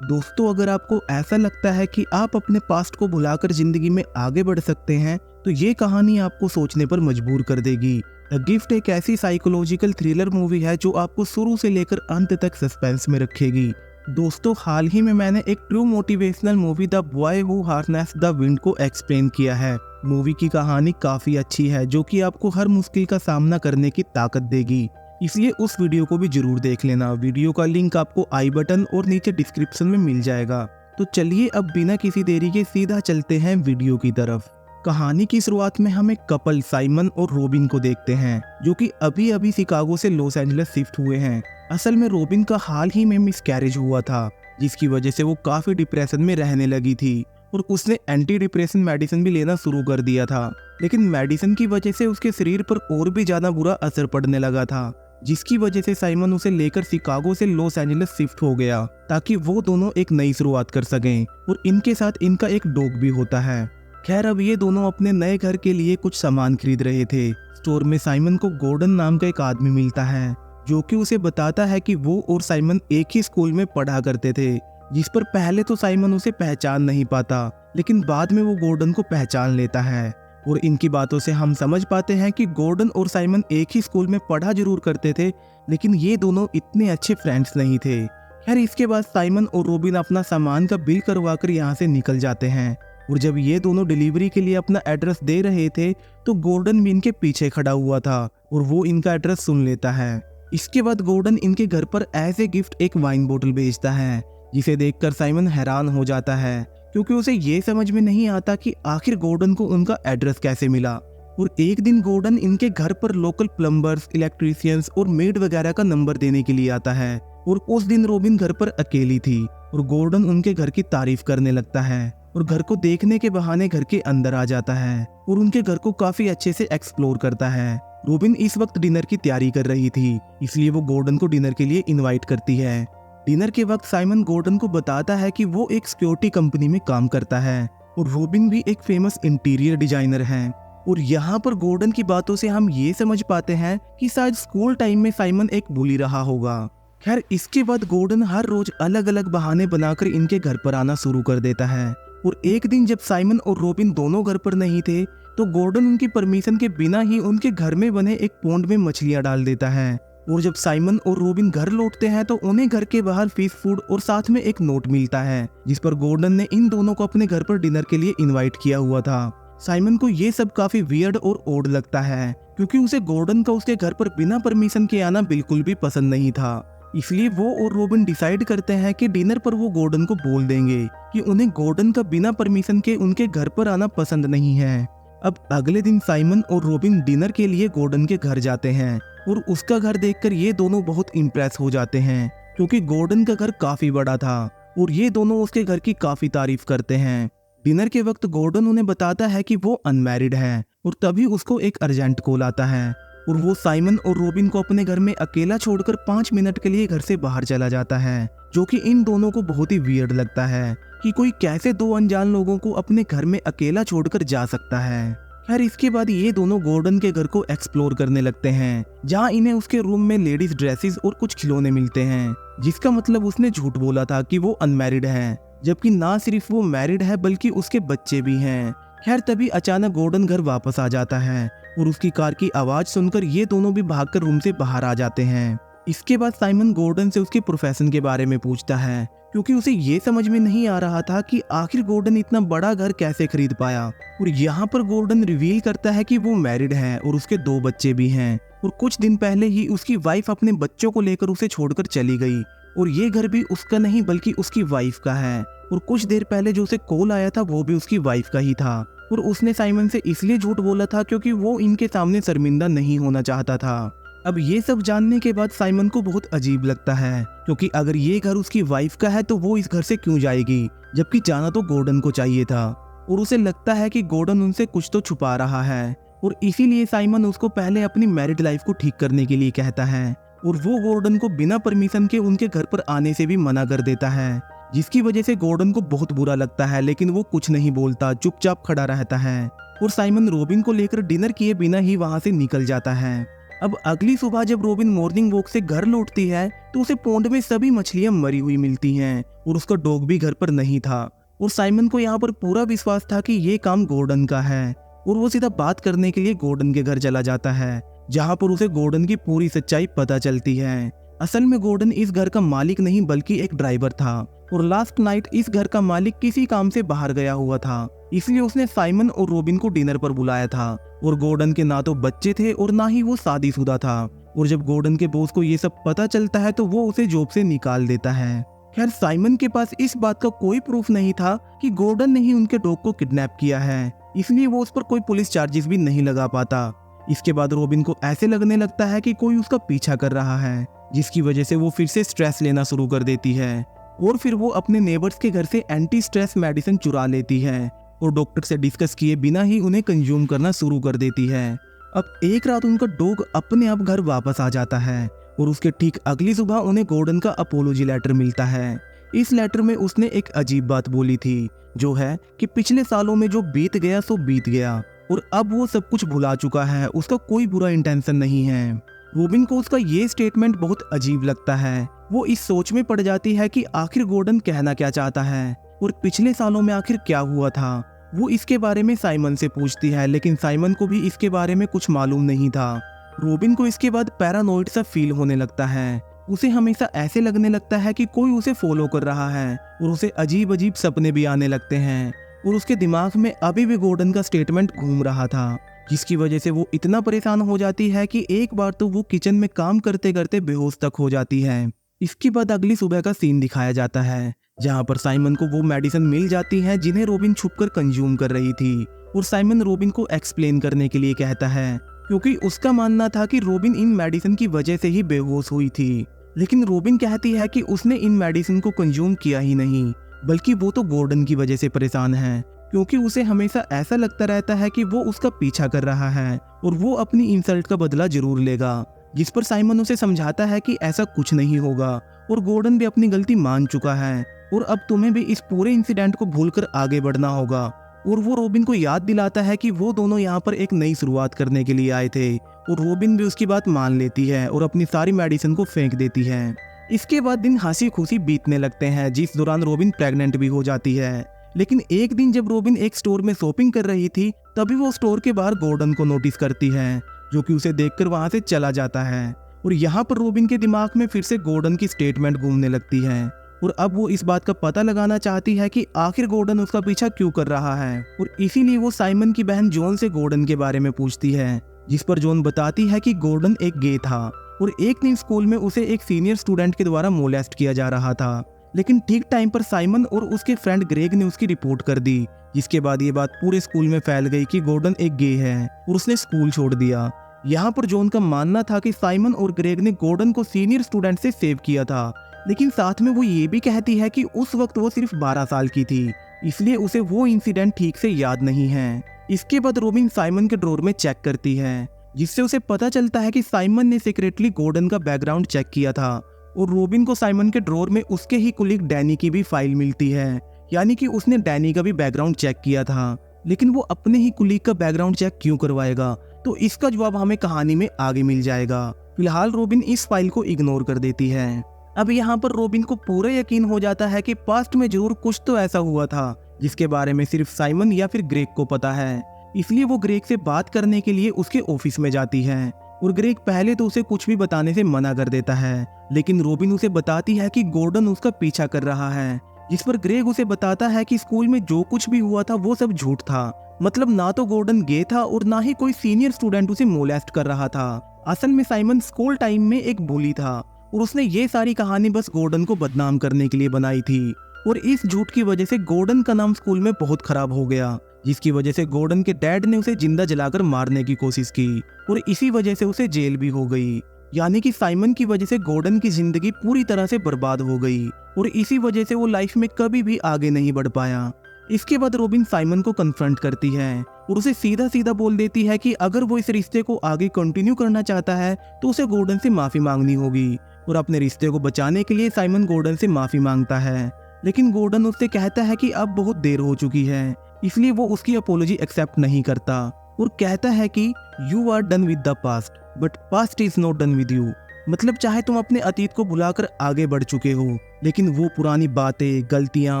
दोस्तों, अगर आपको ऐसा लगता है कि आप अपने पास्ट को भुलाकर जिंदगी में आगे बढ़ सकते हैं, तो ये कहानी आपको सोचने पर मजबूर कर देगी। द गिफ्ट एक ऐसी साइकोलॉजिकल थ्रिलर मूवी है जो आपको शुरू से लेकर अंत तक सस्पेंस में रखेगी। दोस्तों, हाल ही में मैंने एक true motivational movie the boy who harnessed the wind को एक्सप्लेन किया है। मूवी की कहानी काफी अच्छी है जो कि आपको हर मुश्किल का सामना करने की ताकत देगी, इसलिए उस वीडियो को भी जरूर देख लेना। वीडियो का लिंक आपको आई बटन और नीचे डिस्क्रिप्शन में मिल जाएगा। तो चलिए अब बिना किसी देरी के सीधा चलते हैं वीडियो की तरफ। कहानी की शुरुआत में हम एक कपल साइमन और रोबिन को देखते हैं जो कि अभी अभी शिकागो से लॉस एंजलिस शिफ्ट हुए हैं। असल में रोबिन का हाल ही में मिसकैरेज हुआ था, जिसकी वजह से वो काफी डिप्रेशन में रहने लगी थी और उसने एंटी डिप्रेशन मेडिसिन भी लेना शुरू कर दिया था। लेकिन मेडिसिन की वजह से उसके शरीर पर और भी ज्यादा बुरा असर पड़ने लगा था, जिसकी वजह से साइमन उसे लेकर शिकागो से लॉस एंजलिस शिफ्ट हो गया ताकि वो दोनों एक नई शुरुआत कर सकें। और इनके साथ इनका एक डॉग भी होता है। खैर, अब ये दोनों अपने नए घर के लिए कुछ सामान खरीद रहे थे। स्टोर में साइमन को गॉर्डन नाम का एक आदमी मिलता है जो कि उसे बताता है कि वो और साइमन एक ही स्कूल में पढ़ा करते थे, जिस पर पहले तो साइमन उसे पहचान नहीं पाता, लेकिन बाद में वो गॉर्डन को पहचान लेता है। और इनकी बातों से हम समझ पाते हैं कि गॉर्डन और साइमन एक ही स्कूल में पढ़ा जरूर करते थे, लेकिन ये दोनों इतने अच्छे फ्रेंड्स नहीं थे। खैर, इसके बाद साइमन और रोबिन अपना सामान का बिल करवाकर यहाँ से निकल जाते हैं। और जब ये दोनों डिलीवरी के लिए अपना एड्रेस दे रहे थे तो गॉर्डन भी इनके पीछे खड़ा हुआ था और वो इनका एड्रेस सुन लेता है। इसके बाद गॉर्डन इनके घर पर एज ए गिफ्ट एक वाइन बोतल भेजता है, जिसे देखकर साइमन हैरान हो जाता है क्योंकि उसे ये समझ में नहीं आता कि आखिर गॉर्डन को उनका एड्रेस कैसे मिला। और एक दिन गॉर्डन इनके घर पर लोकल प्लम्बर्स, इलेक्ट्रीशियंस और मेड वगैरह का नंबर देने के लिए आता है। और उस दिन रोबिन घर पर अकेली थी और गॉर्डन उनके घर की तारीफ करने लगता है और घर को देखने के बहाने घर के अंदर आ जाता है और उनके घर को काफी अच्छे से एक्सप्लोर करता है। रोबिन इस वक्त डिनर की तैयारी कर रही थी, इसलिए वो गॉर्डन को डिनर के लिए इनवाइट करती है। डिनर के वक्त साइमन गॉर्डन को बताता है कि वो एक सिक्योरिटी कंपनी में काम करता है और रोबिन भी एक फेमस इंटीरियर डिजाइनर है। और यहाँ पर गॉर्डन की बातों से हम ये समझ पाते हैं कि शायद स्कूल टाइम में साइमन एक बुली रहा होगा। खैर, इसके बाद गॉर्डन हर रोज अलग अलग बहाने बनाकर इनके घर पर आना शुरू कर देता है। और एक दिन जब साइमन और रोबिन दोनों घर पर नहीं थे तो गॉर्डन उनकी परमिशन के बिना ही उनके घर में बने एक पोंड में मछलियां डाल देता है। और जब साइमन और रोबिन घर लौटते हैं तो उन्हें घर के बाहर फिश फूड और साथ में एक नोट मिलता है, जिस पर गॉर्डन ने इन दोनों को अपने घर पर डिनर के लिए इनवाइट किया हुआ था। साइमन को ये सब काफी वियर्ड और ओड लगता है क्योंकि उसे गॉर्डन का उसके घर पर बिना परमिशन के आना बिल्कुल भी पसंद नहीं था। इसलिए वो और रोबिन डिसाइड करते हैं कि डिनर पर वो गॉर्डन को बोल देंगे कि उन्हें गॉर्डन का बिना परमिशन के उनके घर पर आना पसंद नहीं है। अब अगले दिन साइमन और रोबिन डिनर के लिए गॉर्डन के घर जाते हैं और उसका घर देखकर ये दोनों बहुत इम्प्रेस हो जाते हैं क्योंकि गॉर्डन का घर काफी बड़ा था और ये दोनों उसके घर की काफी तारीफ करते हैं। डिनर के वक्त गॉर्डन उन्हें बताता है कि वो अनमैरिड है और तभी उसको एक अर्जेंट कॉल आता है और वो साइमन और रोबिन को अपने घर में अकेला छोड़कर 5 मिनट के लिए घर से बाहर चला जाता है, जो कि इन दोनों को बहुत ही वियर्ड लगता है कि कोई कैसे दो अनजान लोगों को अपने घर में अकेला छोड़कर जा सकता है। खैर, इसके बाद ये दोनों गॉर्डन के घर को एक्सप्लोर करने लगते हैं, जहाँ इन्हें उसके रूम में लेडीज ड्रेसेस और कुछ खिलौने मिलते हैं, जिसका मतलब उसने झूठ बोला था कि वो अनमैरिड है, जबकि ना सिर्फ वो मैरिड है बल्कि उसके बच्चे भी हैं। खैर, तभी अचानक गॉर्डन घर वापस आ जाता है और उसकी कार की आवाज सुनकर ये दोनों भी भागकर रूम से बाहर आ जाते हैं। इसके बाद साइमन गॉर्डन से उसके प्रोफेशन के बारे में पूछता है क्योंकि उसे ये समझ में नहीं आ रहा था कि आखिर गॉर्डन इतना बड़ा घर कैसे खरीद पाया। और यहाँ पर गॉर्डन रिवील करता है कि वो मैरिड है और उसके 2 बच्चे भी हैं और कुछ दिन पहले ही उसकी वाइफ अपने बच्चों को लेकर उसे छोड़कर चली गई और ये घर भी उसका नहीं बल्कि उसकी वाइफ का है। और कुछ देर पहले जो उसे कॉल आया था वो भी उसकी वाइफ का ही था और उसने साइमन से इसलिए झूठ बोला था क्योंकि वो इनके सामने शर्मिंदा नहीं होना चाहता था। अब ये सब जानने के बाद साइमन को बहुत अजीब लगता है क्योंकि अगर ये घर उसकी वाइफ का है तो वो इस घर से क्यों जाएगी, जबकि जाना तो गॉर्डन को चाहिए था। और उसे लगता है कि गॉर्डन उनसे कुछ तो छुपा रहा है और इसीलिए साइमन उसको पहले अपनी मैरिड लाइफ को ठीक करने के लिए कहता है और वो गॉर्डन को बिना परमिशन के उनके घर पर आने से भी मना कर देता है, जिसकी वजह से गॉर्डन को बहुत बुरा लगता है, लेकिन वो कुछ नहीं बोलता, चुपचाप खड़ा रहता है। और साइमन रोबिन को लेकर डिनर किए बिना ही वहां से निकल जाता है। अब अगली सुबह जब रोबिन मॉर्निंग वॉक से घर लौटती है तो उसे पोंड में सभी मछलियां मरी हुई मिलती हैं और उसका डॉग भी घर पर नहीं था। और साइमन को यहाँ पर पूरा विश्वास था कि ये काम गॉर्डन का है और वो सीधा बात करने के लिए गॉर्डन के घर चला जाता है, जहाँ पर उसे गॉर्डन की पूरी सच्चाई पता चलती है। असल में गॉर्डन इस घर का मालिक नहीं बल्कि एक ड्राइवर था और लास्ट नाइट इस घर का मालिक किसी काम से बाहर गया हुआ था, इसलिए उसने साइमन और रोबिन को डिनर पर बुलाया था। और गॉर्डन के ना तो बच्चे थे और ना ही वो शादीशुदा था। और जब गॉर्डन के बॉस को ये सब पता चलता है तो वो उसे जॉब से निकाल देता है। खैर साइमन के पास इस बात का कोई प्रूफ नहीं था कि गॉर्डन ने ही उनके डॉग को किडनैप किया है, इसलिए वो उस पर कोई पुलिस चार्जेस भी नहीं लगा पाता। इसके बाद रोबिन को ऐसे लगने लगता है कि कोई उसका पीछा कर रहा है, जिसकी वजह से वो फिर से स्ट्रेस लेना शुरू कर देती है और फिर वो अपने नेबर्स के घर से एंटी स्ट्रेस मेडिसिन चुरा लेती है और डॉक्टर से डिस्कस किए बिना ही उन्हें कंज्यूम करना शुरू कर देती है। अब एक रात उनका डॉग अपने आप घर वापस आ जाता है और उसके ठीक अगली सुबह उन्हें गॉर्डन का अपोलॉजी लेटर मिलता है। इस लेटर में उसने एक अजीब बात बोली थी, जो है कि पिछले सालों में जो बीत गया सो बीत गया और अब वो सब कुछ भुला चुका है, उसका कोई बुरा इंटेंशन नहीं है। रोबिन को उसका ये स्टेटमेंट बहुत अजीब लगता है। वो इस सोच में पड़ जाती है कि आखिर गॉर्डन कहना क्या चाहता है और पिछले सालों में आखिर क्या हुआ था। वो इसके बारे में साइमन से पूछती है, लेकिन साइमन को भी इसके बारे में कुछ मालूम नहीं था। रोबिन को इसके बाद पैरानोइड सा फील होने लगता है। उसे हमेशा ऐसे लगने लगता है कि कोई उसे फॉलो कर रहा है और उसे अजीब अजीब सपने भी आने लगते हैं और उसके दिमाग में अभी भी गॉर्डन का स्टेटमेंट घूम रहा था, जिसकी वजह से वो इतना परेशान हो जाती है कि एक बार तो वो किचन में काम करते करते बेहोश तक हो जाती है। इसके बाद अगली सुबह का सीन दिखाया जाता है, जहाँ पर साइमन को वो मेडिसिन मिल जाती है जिन्हें रोबिन छुपकर कंज्यूम कर रही थी और साइमन रोबिन को एक्सप्लेन करने के लिए कहता है, क्योंकि उसका मानना था कि रोबिन इन मेडिसिन की वजह से ही बेहोश हुई थी। लेकिन रोबिन कहती है कि उसने इन मेडिसिन को कंज्यूम किया ही नहीं, बल्कि वो तो गॉर्डन की वजह से परेशान है, क्योंकि उसे हमेशा ऐसा लगता रहता है कि वो उसका पीछा कर रहा है और वो अपनी इंसल्ट का बदला जरूर लेगा। जिस पर साइमन उसे समझाता है कि ऐसा कुछ नहीं होगा और गॉर्डन भी अपनी गलती मान चुका है और अब तुम्हें भी इस पूरे इंसिडेंट को भूलकर आगे बढ़ना होगा। और वो रोबिन को याद दिलाता है कि वो दोनों यहाँ पर एक नई शुरुआत करने के लिए आए थे और रोबिन भी उसकी बात मान लेती है और अपनी सारी मेडिसिन को फेंक देती है। इसके बाद दिन हंसी खुशी बीतने लगते हैं, जिस दौरान रोबिन प्रेग्नेंट भी हो जाती है। लेकिन एक दिन जब रोबिन एक स्टोर में शॉपिंग कर रही थी, तभी वो स्टोर के बाहर गॉर्डन को नोटिस करती है, जो कि उसे देखकर वहां से चला जाता है। और यहाँ पर रोबिन के दिमाग में फिर से गॉर्डन की स्टेटमेंट घूमने लगती है और अब वो इस बात का पता लगाना चाहती है कि आखिर गॉर्डन उसका पीछा क्यों कर रहा है। और इसीलिए वो साइमन की बहन जॉन से गॉर्डन के बारे में पूछती है, जिस पर जॉन बताती है कि गॉर्डन एक गे था और एक दिन स्कूल में उसे एक सीनियर स्टूडेंट के द्वारा मोलेस्ट किया जा रहा था। लेकिन ठीक टाइम पर साइमन और उसके फ्रेंड ग्रेग ने उसकी रिपोर्ट कर दी, जिसके बाद ये बात पूरे स्कूल में फैल गई कि गॉर्डन एक गे है और उसने स्कूल छोड़ दिया। यहाँ पर जॉन का मानना था कि साइमन और ग्रेग ने गॉर्डन को सीनियर स्टूडेंट से सेव किया था, लेकिन साथ में वो ये भी कहती है कि उस वक्त वो सिर्फ 12 साल की थी, इसलिए उसे वो इंसिडेंट ठीक से याद नहीं है। इसके बाद रोबिन साइमन के ड्रॉर में चेक करती है, जिससे उसे पता चलता है कि साइमन ने सीक्रेटली गॉर्डन का बैकग्राउंड चेक किया था और रोबिन को साइमन के ड्रॉर में उसके ही कुलीग डैनी की भी फाइल मिलती है, यानी कि उसने डैनी का भी बैकग्राउंड चेक किया था। लेकिन वो अपने ही कुलीग का बैकग्राउंड चेक क्यों करवाएगा, तो इसका जवाब हमें कहानी में आगे मिल जाएगा। फिलहाल रोबिन इस फाइल को इग्नोर कर देती है। अब यहाँ पर रोबिन को पूरा यकीन हो जाता है कि पास्ट में जरूर कुछ तो ऐसा हुआ था जिसके बारे में सिर्फ साइमन या फिर ग्रेग को पता है, इसलिए वो ग्रेग से बात करने के लिए उसके ऑफिस में जाती है। और ग्रेग पहले तो उसे कुछ भी बताने से मना कर देता है, लेकिन रोबिन उसे बताती है कि गॉर्डन उसका पीछा कर रहा है, जिस पर ग्रेग उसे बताता है कि स्कूल में जो कुछ भी हुआ था वो सब झूठ था। मतलब ना तो गॉर्डन गे था और ना ही कोई सीनियर स्टूडेंट उसे मोलेस्ट कर रहा था। असल में साइमन स्कूल टाइम में एक बुली था और उसने ये सारी कहानी बस गॉर्डन को बदनाम करने के लिए बनाई थी। और इस झूठ की वजह से गॉर्डन का नाम स्कूल में बहुत खराब हो गया, जिसकी वजह से गॉर्डन के डैड ने उसे जिंदा जलाकर मारने की कोशिश की और इसी वजह से उसे जेल भी हो गई। यानी कि साइमन की वजह से गॉर्डन की जिंदगी पूरी तरह से बर्बाद हो गई और इसी वजह से वो लाइफ में कभी भी आगे नहीं बढ़ पाया। इसके बाद रोबिन साइमन को कन्फ्रंट करती है और उसे सीधा सीधा बोल देती है कि अगर वो इस रिश्ते को आगे कंटिन्यू करना चाहता है तो उसे गॉर्डन से माफी मांगनी होगी। और अपने रिश्ते को बचाने के लिए साइमन गॉर्डन से माफी मांगता है, लेकिन गॉर्डन उससे कहता है कि अब बहुत देर हो चुकी है, इसलिए वो उसकी अपोलॉजी एक्सेप्ट नहीं करता और कहता है कि you are done with the past. But past is not done with you. मतलब चाहे तुम अपने अतीत को भुलाकर आगे बढ़ चुके हो, लेकिन वो पुरानी बातें, गलतियां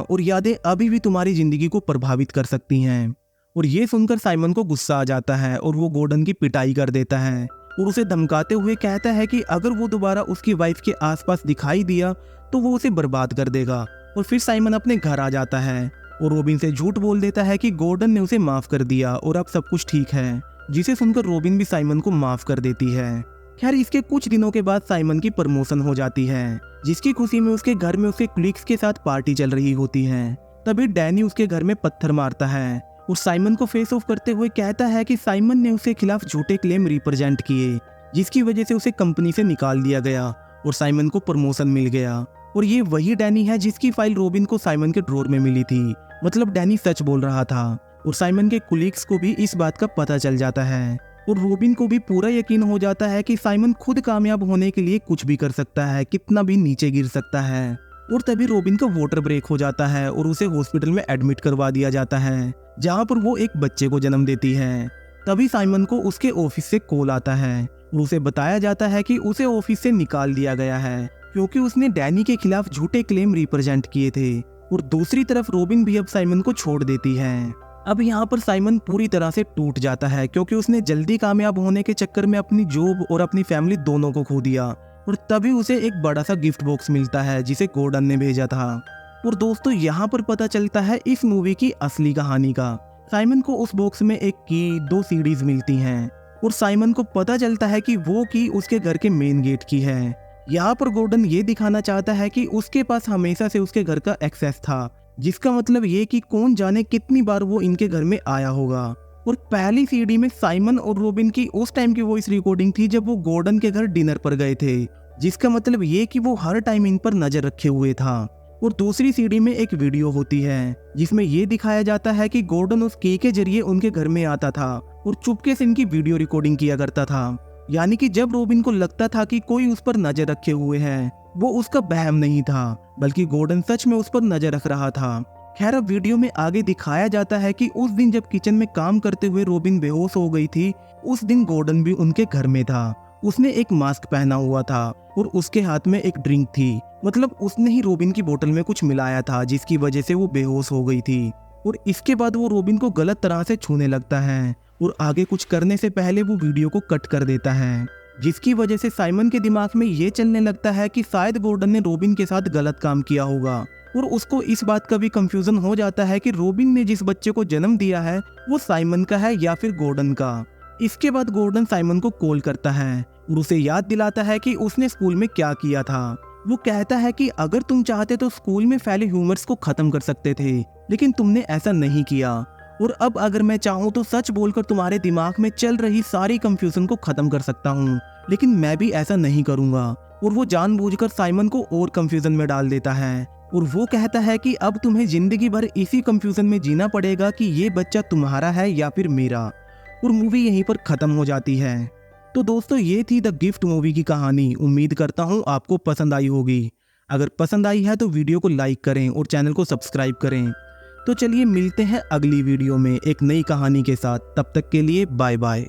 और यादें अभी भी तुम्हारी जिंदगी को प्रभावित कर सकती हैं। और ये सुनकर साइमन को गुस्सा आ जाता है और वो गॉर्डन की पिटाई कर देता है और उसे धमकाते हुए कहता है कि अगर वो दोबारा उसकी वाइफ के आसपास दिखाई दिया तो वो उसे बर्बाद कर देगा। और फिर साइमन अपने घर आ जाता है और रॉबिन से झूठ बोल देता है कि गॉर्डन ने उसे माफ कर दिया और अब सब कुछ ठीक है, जिसे सुनकर रॉबिन भी साइमन को माफ कर देती है। खैर इसके कुछ दिनों के बाद साइमन की प्रमोशन हो जाती है, जिसकी खुशी में उसके घर में उसके क्लिक्स के साथ पार्टी चल रही होती है। तभी डैनी उसके घर में पत्थर मारता है और साइमन को फेस ऑफ करते हुए कहता है कि साइमन ने उसके खिलाफ झूठे क्लेम रिप्रेजेंट किए, जिसकी वजह से उसे कंपनी से निकाल दिया गया और साइमन को प्रमोशन मिल गया। और ये वही डैनी है जिसकी फाइल रॉबिन को साइमन के ड्रॉर में मिली थी। मतलब डैनी सच बोल रहा था और साइमन के कुलीग्स को भी इस बात का पता चल जाता है और रॉबिन को भी पूरा यकीन हो जाता है कि साइमन खुद कामयाब होने के लिए कुछ भी कर सकता है, कितना भी नीचे गिर सकता है। और तभी रॉबिन का वाटर ब्रेक हो जाता है और उसे हॉस्पिटल में एडमिट करवा दिया जाता है, जहाँ पर वो एक बच्चे को जन्म देती है। तभी साइमन को उसके ऑफिस से कॉल आता है और उसे बताया जाता है कि उसे ऑफिस से निकाल दिया गया है क्योंकि उसने डैनी के खिलाफ झूठे क्लेम रिप्रेजेंट किए थे। और दूसरी तरफ रॉबिन भी अब साइमन को छोड़ देती है। अब यहाँ पर साइमन पूरी तरह से टूट जाता है क्योंकि उसने जल्दी कामयाब होने के चक्कर में अपनी जॉब और अपनी फैमिली दोनों को खो दिया। और तभी उसे एक बड़ा सा गिफ्ट बॉक्स मिलता है जिसे गॉर्डन ने भेजा था। और दोस्तों यहाँ पर पता चलता है इस मूवी की असली कहानी का। साइमन को उस बॉक्स में एक की, 2 सीडीज मिलती हैं और साइमन को पता चलता है कि वो की उसके घर के मेन गेट की है। यहाँ पर गॉर्डन ये दिखाना चाहता है कि उसके पास हमेशा से उसके घर का एक्सेस था, जिसका मतलब ये कि कौन जाने कितनी बार वो इनके घर में आया होगा। और पहली सीडी में साइमन और रॉबिन की उस टाइम की वॉइस रिकॉर्डिंग थी जब वो गॉर्डन के घर डिनर पर गए थे, जिसका मतलब ये कि वो हर टाइम इन पर नजर रखे हुए था। और दूसरी सीडी में एक वीडियो होती है जिसमें ये दिखाया जाता है कि गॉर्डन उस की के जरिए उनके घर में आता था और चुपके से इनकी वीडियो रिकॉर्डिंग किया करता था। यानी कि जब रॉबिन को लगता था कि कोई उस पर नजर रखे हुए है, वो उसका बहम नहीं था, बल्कि गॉर्डन सच में उस पर नजर रख रहा था। खैर अब वीडियो में आगे दिखाया जाता है कि उस दिन जब किचन में काम करते हुए रॉबिन बेहोश हो गई थी, उस दिन गॉर्डन भी उनके घर में था। उसने एक मास्क पहना हुआ था और उसके हाथ में एक ड्रिंक थी। मतलब उसने ही रॉबिन की बोतल में कुछ मिलाया था जिसकी वजह से वो बेहोश हो गई थी। और इसके बाद वो रॉबिन को गलत तरह से छूने लगता है और आगे कुछ करने से पहले वो वीडियो को कट कर देता है, जिसकी वजह से साइमन के दिमाग में ये चलने लगता है कि शायद गॉर्डन ने रॉबिन के साथ गलत काम किया होगा। और उसको इस बात का भी कंफ्यूजन हो जाता है कि रॉबिन ने जिस बच्चे को जन्म दिया है वो साइमन का है या फिर गॉर्डन का। इसके बाद गॉर्डन साइमन को कॉल करता है और उसे याद दिलाता है कि उसने स्कूल में क्या किया था। वो कहता है कि अगर तुम चाहते तो स्कूल में फैले ह्यूमर्स को खत्म कर सकते थे, लेकिन तुमने ऐसा नहीं किया। और अब अगर मैं चाहूँ तो सच बोलकर तुम्हारे दिमाग में चल रही सारी कंफ्यूजन को खत्म कर सकता हूँ, लेकिन मैं भी ऐसा नहीं करूँगा। और वो जानबूझकर साइमन को और कंफ्यूजन में डाल देता है और वो कहता है कि अब तुम्हें जिंदगी भर इसी कंफ्यूजन में जीना पड़ेगा कि ये बच्चा तुम्हारा है या फिर मेरा। और मूवी यहीं पर खत्म हो जाती है। तो दोस्तों ये थी द गिफ्ट मूवी की कहानी। उम्मीद करता हूँ आपको पसंद आई होगी। अगर पसंद आई है तो वीडियो को लाइक करें और चैनल को सब्सक्राइब करें। तो चलिए मिलते हैं अगली वीडियो में एक नई कहानी के साथ। तब तक के लिए बाय बाय।